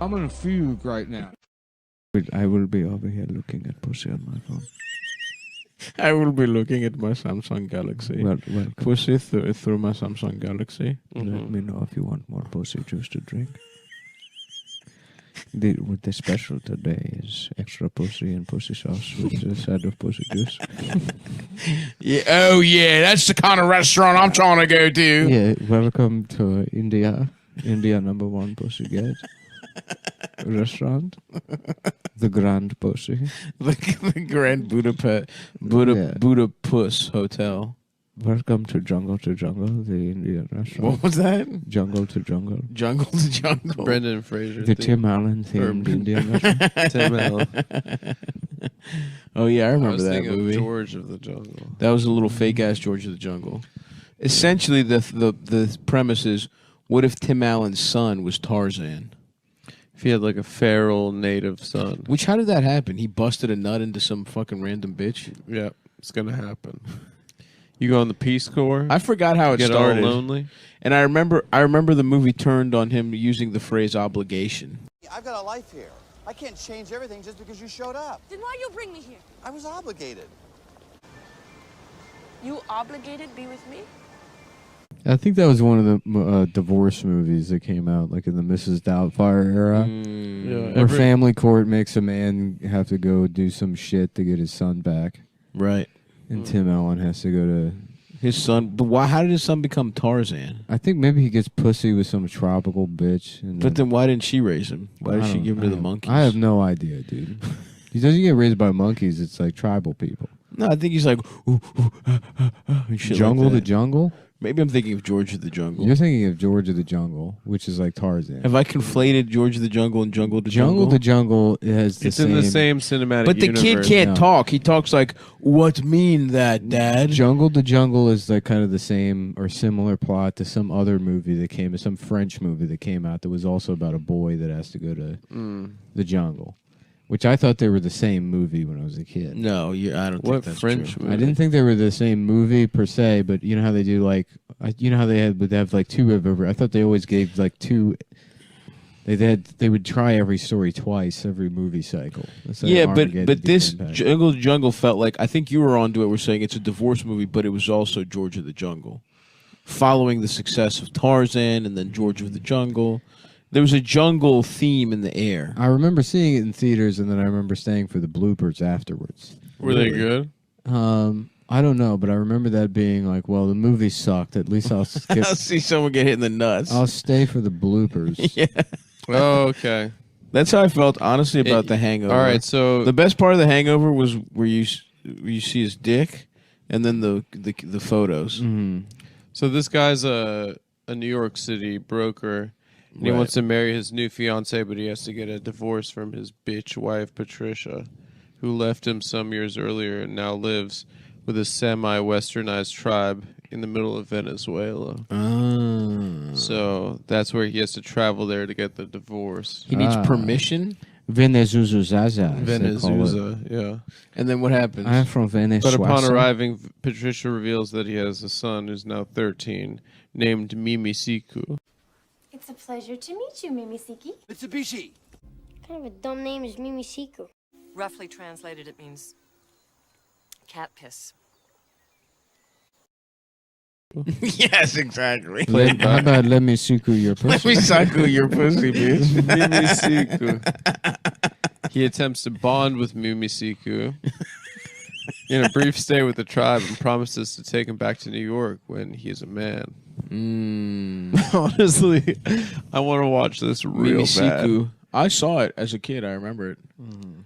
I'm in a fugue right now. I will be over here looking at pussy on my phone. I will be looking at my Samsung Galaxy. Welcome. Pussy through my Samsung Galaxy. Let me know if you want more pussy juice to drink. The special today is extra pussy and pussy sauce with a side of pussy juice. Yeah. Oh, yeah. That's the kind of restaurant I'm trying to go to. Yeah, welcome to India. India #1 pussy get restaurant. The Grand Pussy. the Grand Budapest Hotel. Welcome to Jungle, the Indian restaurant. What was that? Jungle to Jungle. Jungle to Jungle. Brendan Fraser. The Tim Allen themed Indian restaurant. Tim Allen. Oh, yeah, I I remember was that thinking movie. of George of the Jungle. That was a little fake-ass George of the Jungle. Essentially, the premise is, what if Tim Allen's son was Tarzan? If he had like a feral native son. Which, how did that happen? He busted a nut into some fucking random bitch? Yeah, it's going to happen. You go on the Peace Corps? I forgot how it get started. all lonely? And I remember the movie turned on him using the phrase obligation. I've got a life here. I can't change everything just because you showed up. Then why you bring me here? I was obligated. You obligated be with me? I think that was one of the divorce movies that came out, like in the Mrs. Doubtfire era. Yeah, where family court makes a man have to go do some shit to get his son back. Right. And Tim Allen has to go to... His son... But why? How did his son become Tarzan? I think maybe he gets pussy with some tropical bitch. And But then why didn't she raise him? Why did she give him to the monkeys? I have no idea, dude. He doesn't get raised by monkeys. It's like tribal people. No, I think he's like... Ooh, and shit Jungle like to that. Jungle? Maybe I'm thinking of George of the Jungle. You're thinking of George of the Jungle, which is like Tarzan. Have I conflated George of the Jungle and Jungle to Jungle? Jungle to Jungle has the It's same... in the same cinematic But the universe. kid can't No. talk. He talks like, what mean that, Dad? Jungle to Jungle is like kind of the same or similar plot to some other movie that came, some French movie that came out that was also about a boy that has to go to the jungle, which I thought they were the same movie when I was a kid. No, I don't What think that's French true. movie? I didn't think they were the same movie per se, but you know how they do like, you know how would have like two of every. I thought they always gave like two. They would try every story twice every movie cycle. That's like Yeah, Armageddon, but this Deep Impact. Jungle to Jungle felt like, I think you were onto it. We're saying it's a divorce movie, but it was also George of the Jungle, following the success of Tarzan and then George of the Jungle. There was a jungle theme in the air. I remember seeing it in theaters, and then I remember staying for the bloopers afterwards. Were they good? I don't know, but I remember that being like, well, the movie sucked. At least I'll skip. I'll see someone get hit in the nuts. I'll stay for the bloopers. Yeah, Oh, okay. that's how I felt honestly about The Hangover. All right, so the best part of The Hangover was where you see his dick, and then the photos. so this guy's a New York City broker, and he Right. wants to marry his new fiancee, but he has to get a divorce from his bitch wife Patricia, who left him some years earlier and now lives with a semi-westernized tribe in the middle of Venezuela. So that's where he has to travel there to get the divorce. He needs permission, Venezuela. Venezuela, yeah. and then what happens? I'm from Venezuela. But upon arriving, Patricia reveals that he has a son who's now 13, named Mimi Siku. It's a pleasure to meet you, Mimisiki. Mitsubishi. What kind of a dumb name is Mimisiku? Roughly translated, it means cat piss. Yes, exactly. How about let me suku your Let pussy? me suckle your pussy, bitch. Mimi Siku. He attempts to bond with Mimi Siku in a brief stay with the tribe and promises to take him back to New York when he is a man. Honestly, I want to watch this real bad. Mimisiku. I saw it as a kid. I remember it.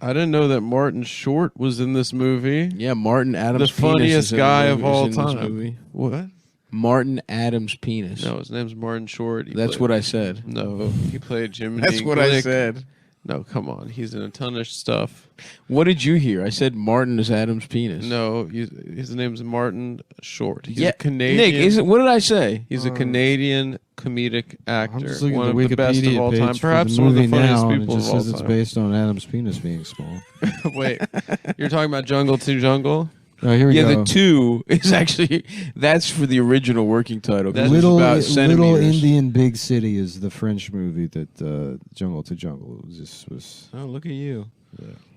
I didn't know that Martin Short was in this movie. Yeah, Martin Adams. The funniest penis is in guy the of movie- all is in this time. movie. What? Martin Adams' penis. No, his name's Martin Short. That's what I said. No, he played Jiminy That's what I Glick. said. No, come on. He's in a ton of stuff. What did you hear? I said Martin is Adams' penis. No, his name's Martin Short. He's Yeah, a Canadian. Nick, isn't? What did I say? He's a Canadian comedic actor. I'm just looking One at of the the best of Wikipedia all page time. for Perhaps the one of the movie funniest now, and people it just of all says it's time. based on Adam's penis being small. Wait, you're talking about Jungle to Jungle? Oh, here we Yeah, go. the 2 is actually that's for the original working title. 'cause it's Little about Little centimeters. Indian Big City is the French movie that Jungle to Jungle was. Oh, look at you,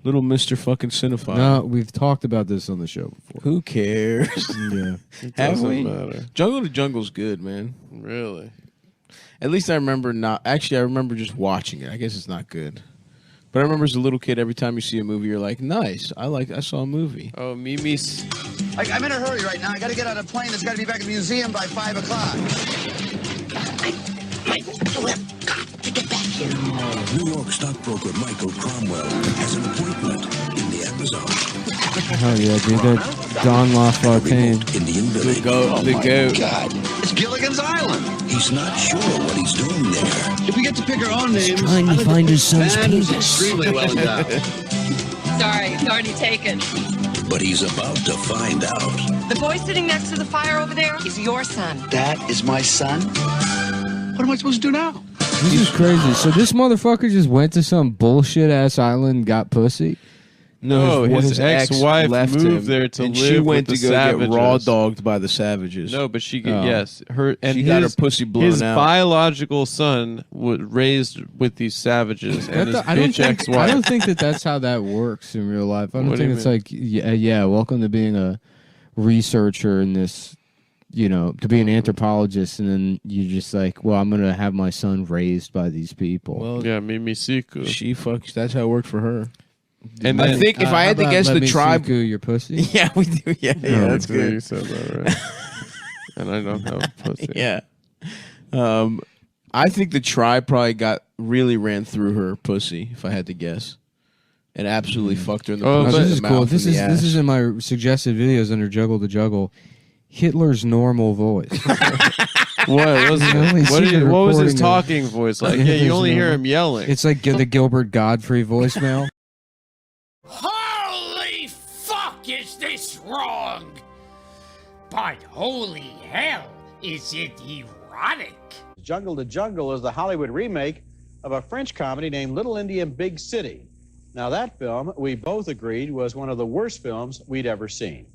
little Mr. fucking cinephile. No, we've talked about this on the show before. Who cares? Yeah. It Have doesn't we? matter. Jungle to Jungle's good, man. Really? At least I remember not. Actually, I remember just watching it. I guess it's not good. But I remember as a little kid, every time you see a movie, you're like, "Nice! I saw a movie." Oh, Mimi's. I'm in a hurry right now. I gotta get on a plane that's gotta be back at the museum by 5 o'clock. New York stockbroker Michael Cromwell has an appointment in the Amazon. Oh yeah, dude, that Don LaFontaine. Indian village. The goat. God, it's Gilligan's Island. He's not sure what he's doing there. If we get to pick our own names, trying to find his son's man who's penis. extremely well endowed. Sorry, it's already taken. But he's about to find out. The boy sitting next to the fire over there is your son. That is my son. What am I supposed to do now? This is crazy. So this motherfucker just went to some bullshit ass island, and got pussy. No, his ex-wife left moved him, there to and live she went with to the go savages. get raw dogged by the savages. No, but she Oh. yes, her and She his, got her pussy blown his out. biological son was raised with these savages, and his I don't bitch think, I ex-wife. don't think that that's how that works in real life. I don't What do think you it's mean? like, yeah, welcome to being a researcher in this, to be an anthropologist, and then you're just like, well, I'm going to have my son raised by these people. Well, Yeah, Mimi Siku. she fucks. That's how it worked for her. And I then, think if I had to guess the tribe, your pussy. yeah, we do. Yeah, that's You good. said that right. And I don't have a pussy. Yeah. I think the tribe probably really ran through her pussy, if I had to guess, and absolutely fucked her in the Oh, pussy. Oh, this the is cool. mouth, This and is the this ass. is in my suggested videos under Juggle to Juggle. Hitler's normal voice. What was only what, secret what was his recording of- talking voice like? Yeah, you only hear him yelling. It's like the Gilbert Godfrey voicemail. Holy fuck, is this wrong? But holy hell, is it erotic? Jungle to Jungle is the Hollywood remake of a French comedy named Little Indian Big City. Now that film, we both agreed, was one of the worst films we'd ever seen.